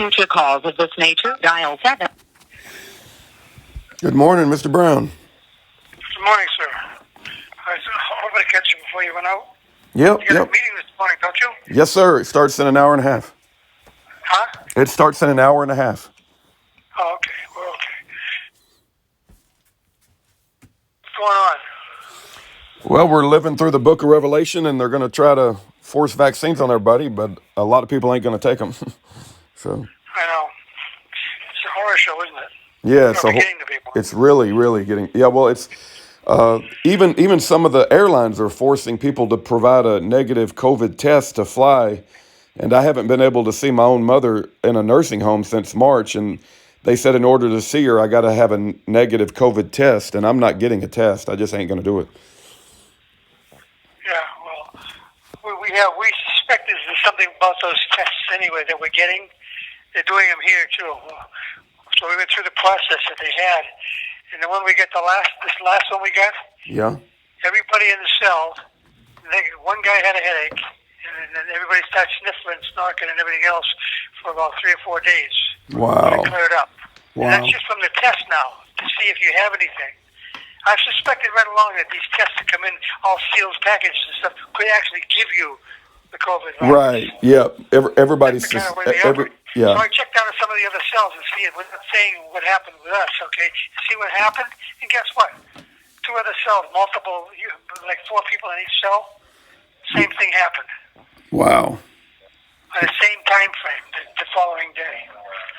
Future calls of this nature, dial 7. Good morning, Mr. Brown. Good morning, sir. I was hoping to catch you before you went out. Yep, You got yep. a meeting this morning, don't you? Yes, sir. It starts in an hour and a half. Huh? It starts in an hour and a half. Oh, okay. We're okay. What's going on? Well, we're living through the book of Revelation, and they're going to try to force vaccines on everybody, but a lot of people ain't going to take them. So, I know. It's a horror show, isn't it? yeah, Or beginning to be more. it's really, really getting. Yeah, well, it's even some of the airlines are forcing people to provide a negative COVID test to fly, and I haven't been able to see my own mother in a nursing home since March, and they said in order to see her, I got to have a negative COVID test, and I'm not getting a test. I just ain't going to do it. Yeah, well, we suspect there's something about those tests anyway that we're getting. They're doing them here too. So we went through the process that they had, and the one we get this last one we got, Yeah. everybody in the cell, one guy had a headache, and then everybody started sniffling, snorking, and everything else for about 3 or 4 days. Wow. It cleared up. Wow. And that's just from the test now, to see if you have anything. I've suspected right along that these tests that come in, all sealed packages and stuff, could actually give you the COVID virus. Right. Yeah. Everybody's That's the kind just of way they operate. So yeah. I checked out some of the other cells and see it. We're not saying what happened with us, okay? See what happened, and guess what? 2 other cells, multiple, like 4 people in each cell, same thing happened. Wow. On the same time frame, the following day.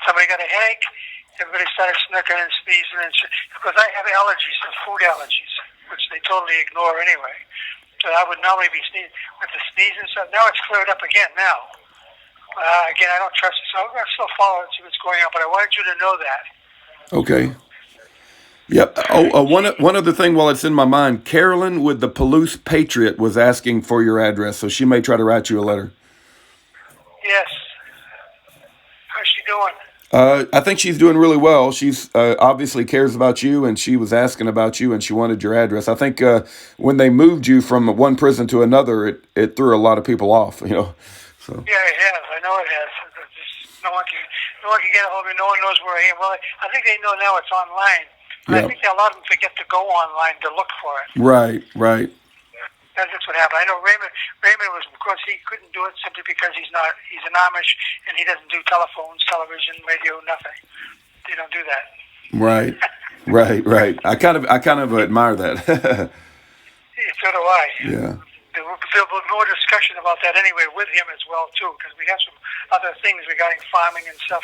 Somebody got a headache, everybody started sniffling and sneezing, because I have allergies, some food allergies, which they totally ignore anyway. So I would normally be sneezing with the sneezing stuff. Now it's cleared up again now. Again, I don't trust it, so I'm going to still follow and see what's going on, but I wanted you to know that. Okay. Yep. Oh, one other thing while it's in my mind, Carolyn with the Palouse Patriot was asking for your address, so she may try to write you a letter. Yes. How's she doing? I think she's doing really well. She's obviously cares about you, and she was asking about you, and she wanted your address. I think when they moved you from one prison to another, it threw a lot of people off, So. Yeah, it has. I know it has. No one can get a hold of me. No one knows where I am. Well, I think they know now it's online. But I think a lot of them forget to go online to look for it. Right. That's just what happened. I know Raymond was, of course, he couldn't do it simply because he's an Amish and he doesn't do telephones, television, radio, nothing. They don't do that. Right. I kind of admire that. So do I. Yeah. There will be more discussion about that anyway with him as well, too, because we have some other things regarding farming and stuff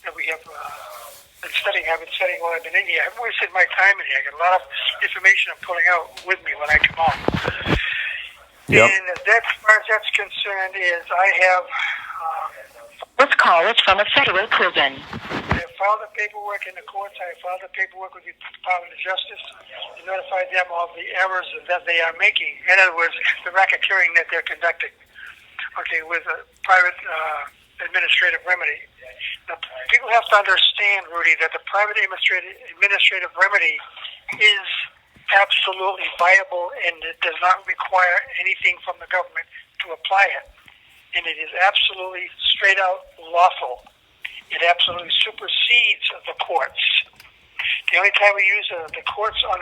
that we have been studying. I've been studying while I've been in here. I haven't wasted my time in here. I got a lot of information I'm pulling out with me when I come home. Yep. And as far as that's concerned, is I have... This call is from a federal prison. I have filed the paperwork in the courts. I have filed the paperwork with the Department of Justice to notify them of the errors that they are making. In other words, the racketeering that they're conducting, okay, with a private administrative remedy. Now, people have to understand, Rudy, that the private administrative remedy is absolutely viable and it does not require anything from the government to apply it. And it is absolutely straight out lawful. It absolutely supersedes the courts. The only time we use the courts on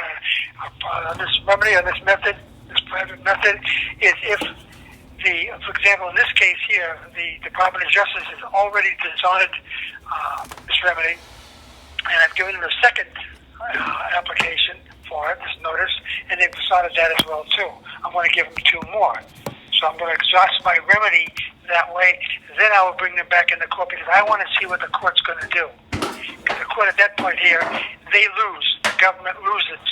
this remedy, on this method, this private method, is if for example, in this case here, the Department of Justice has already dishonored this remedy, and I've given them a second application for it, this notice, and they've dishonored that as well too. I'm going to give them 2 more. So I'm going to exhaust my remedy that way. Then I will bring them back in the court because I want to see what the court's going to do. Because the court at that point here, they lose. The government loses.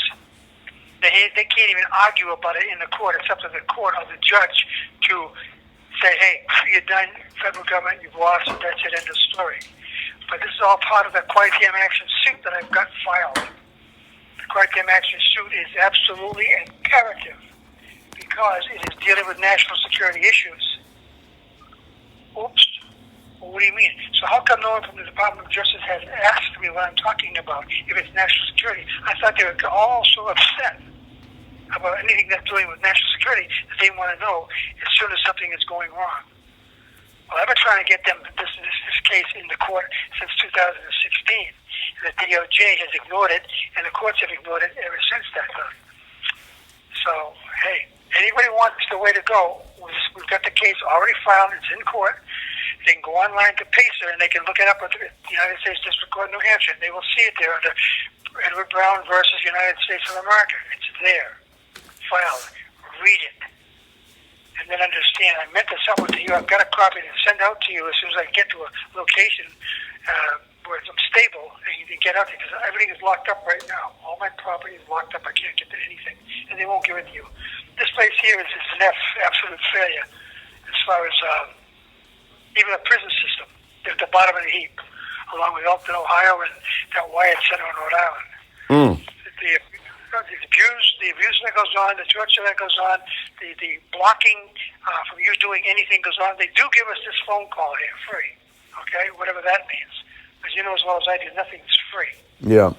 They can't even argue about it in the court. It's up to the court or the judge to say, hey, you're done, federal government, you've lost, that's it, end of story. But this is all part of the Quaitium Action suit that I've got filed. The Quaitium Action suit is absolutely imperative because it is dealing with national security issues. Oops. Well, what do you mean? So how come no one from the Department of Justice has asked me what I'm talking about, if it's national security? I thought they were all so upset about anything that's dealing with national security that they want to know as soon as something is going wrong. Well, I've been trying to get them this case in the court since 2016. The DOJ has ignored it, and the courts have ignored it ever since that time. So, hey, anybody wants the way to go, we've got the case already filed. It's in court. They can go online to PACER, and they can look it up at the United States District Court in New Hampshire. And they will see it there under Edward Brown versus United States of America. It's there. Filed. Read it. And then understand. I meant to send it to you. I've got a copy to send out to you as soon as I get to a location where I'm stable and you can get out there, because everything is locked up right now. All my property is locked up. I can't get to anything. And they won't give it to you. This place here is an absolute failure as far as even the prison system. They're at the bottom of the heap, along with Elkton, Ohio, and that Wyatt Center in Rhode Island. The abuse that goes on, the torture that goes on, the blocking from you doing anything goes on. They do give us this phone call here free, okay, whatever that means. Because you know as well as I do, nothing's free. Yeah.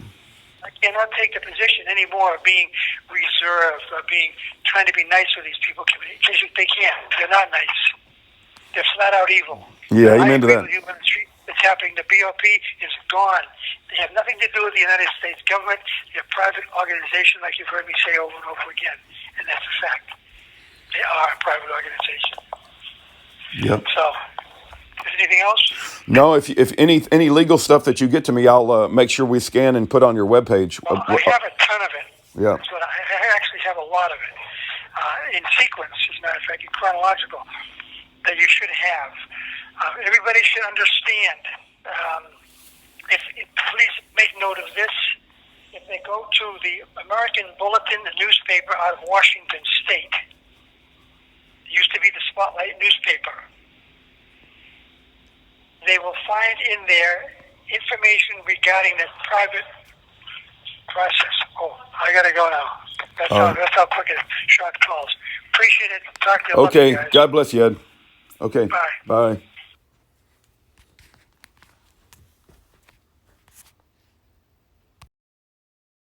I cannot take the position anymore of being reserved or trying to be nice with these people, because they can't. They're not nice. They're flat out evil. Yeah, amen to that. With you on the street. It's happening. The BOP is gone. They have nothing to do with the United States government. They're a private organization, like you've heard me say over and over again, and that's a fact. They are a private organization. Yep. So, is there anything else? No, if any legal stuff that you get to me, I'll make sure we scan and put on your webpage. Well, I have a ton of it. Yeah. But I actually have a lot of it in sequence, as a matter of fact, in chronological, that you should have. Everybody should understand. Please make note of this. If they go to the American Bulletin, the newspaper out of Washington State, it used to be the Spotlight newspaper, they will find in there information regarding the private process. Oh, I got to go now. That's how quick it shot calls. Appreciate it. Talk to you later, Okay. guys. God bless you, Ed. Okay. Bye. Bye.